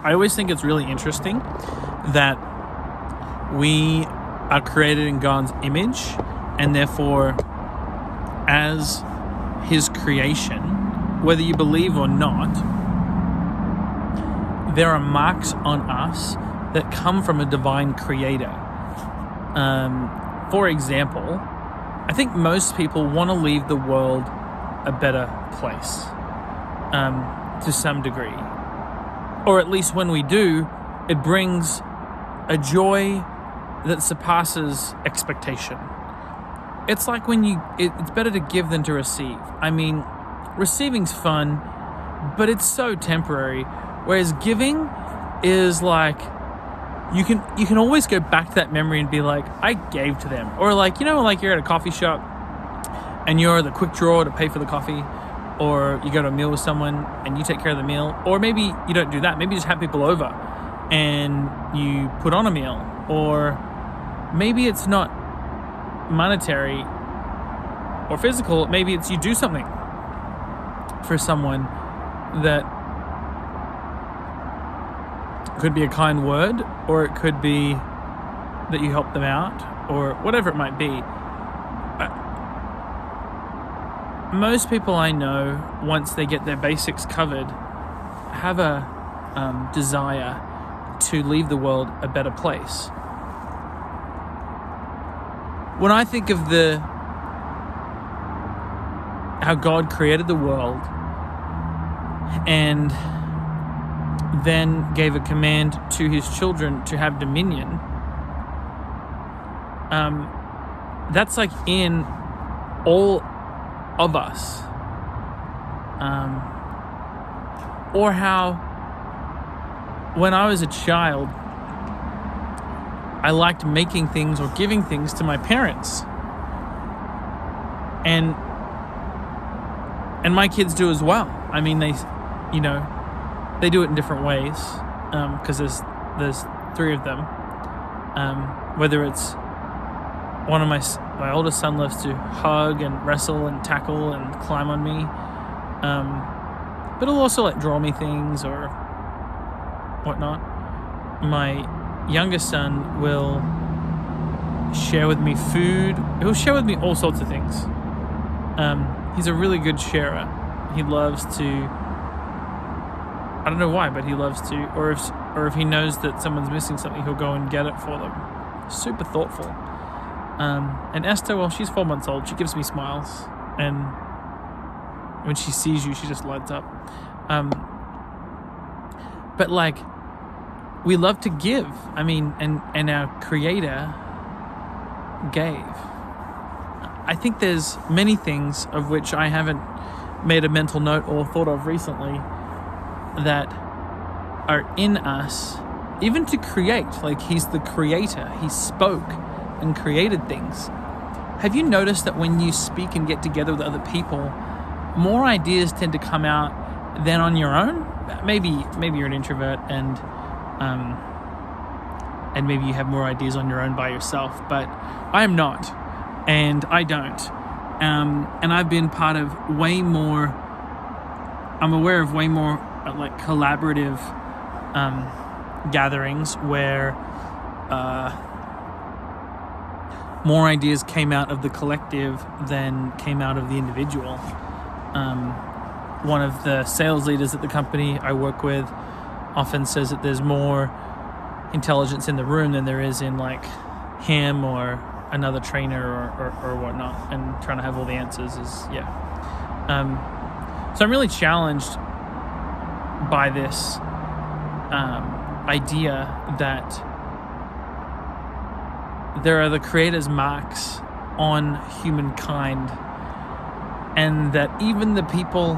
I always think it's really interesting that we are created in God's image, and therefore, as His creation, whether you believe or not, there are marks on us that come from a divine creator. For example, I think most people want to leave the world a better place, to some degree. Or at least when we do, it brings a joy that surpasses expectation. It's like when it's better to give than to receive. I mean, receiving's fun, but it's so temporary. Whereas giving is like, you can always go back to that memory and be like, I gave to them. Or like, like you're at a coffee shop and you're the quick drawer to pay for the coffee, or you go to a meal with someone and you take care of the meal. Or maybe you don't do that. Maybe you just have people over and you put on a meal. Or maybe it's not monetary or physical. Maybe it's you do something for someone that could be a kind word, or it could be that you help them out, or whatever it might be. Most people I know, once they get their basics covered, have a desire to leave the world a better place. When I think of how God created the world and then gave a command to His children to have dominion, that's like in all of us. Or how when I was a child, I liked making things or giving things to my parents, and my kids do as well. I mean, they do it in different ways, because there's 3 of them. Whether it's one of my oldest son loves to hug and wrestle and tackle and climb on me, but he'll also like draw me things or whatnot. My youngest son will share with me food. He'll share with me all sorts of things. He's a really good sharer. He loves to, I don't know why, but he loves to, or if he knows that someone's missing something, he'll go and get it for them. Super thoughtful. And Esther, well, she's 4 months old. She gives me smiles, and when she sees you, she just lights up. But like, we love to give. I mean, and our Creator gave. I think there's many things of which I haven't made a mental note or thought of recently that are in us, even to create. Like, He's the creator. He spoke and created things. Have you noticed that when you speak and get together with other people, more ideas tend to come out than on your own? Maybe you're an introvert and maybe you have more ideas on your own by yourself, but I am not, and I don't. And I've been part of way more, I'm aware of way more like collaborative gatherings where more ideas came out of the collective than came out of the individual. One of the sales leaders at the company I work with often says that there's more intelligence in the room than there is in like him or another trainer or whatnot, and trying to have all the answers is, so I'm really challenged by this idea that there are the Creator's marks on humankind, and that even the people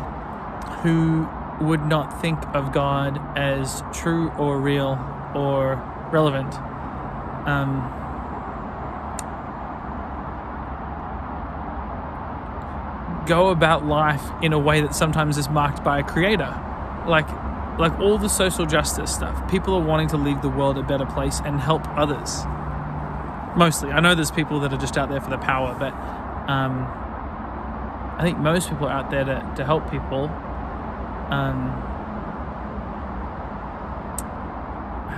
who would not think of God as true or real or relevant, go about life in a way that sometimes is marked by a Creator. Like all the social justice stuff. People are wanting to leave the world a better place and help others. Mostly. I know there's people that are just out there for the power, but I think most people are out there to help people.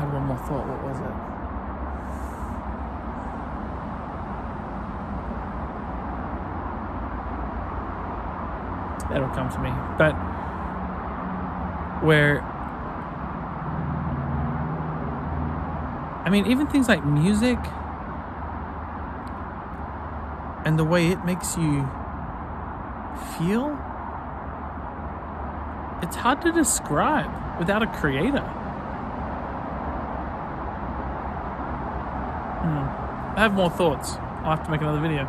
had one more thought. What was it? That'll come to me. But where, I mean, even things like music and the way it makes you feel, it's hard to describe without a creator. I have more thoughts. I'll have to make another video.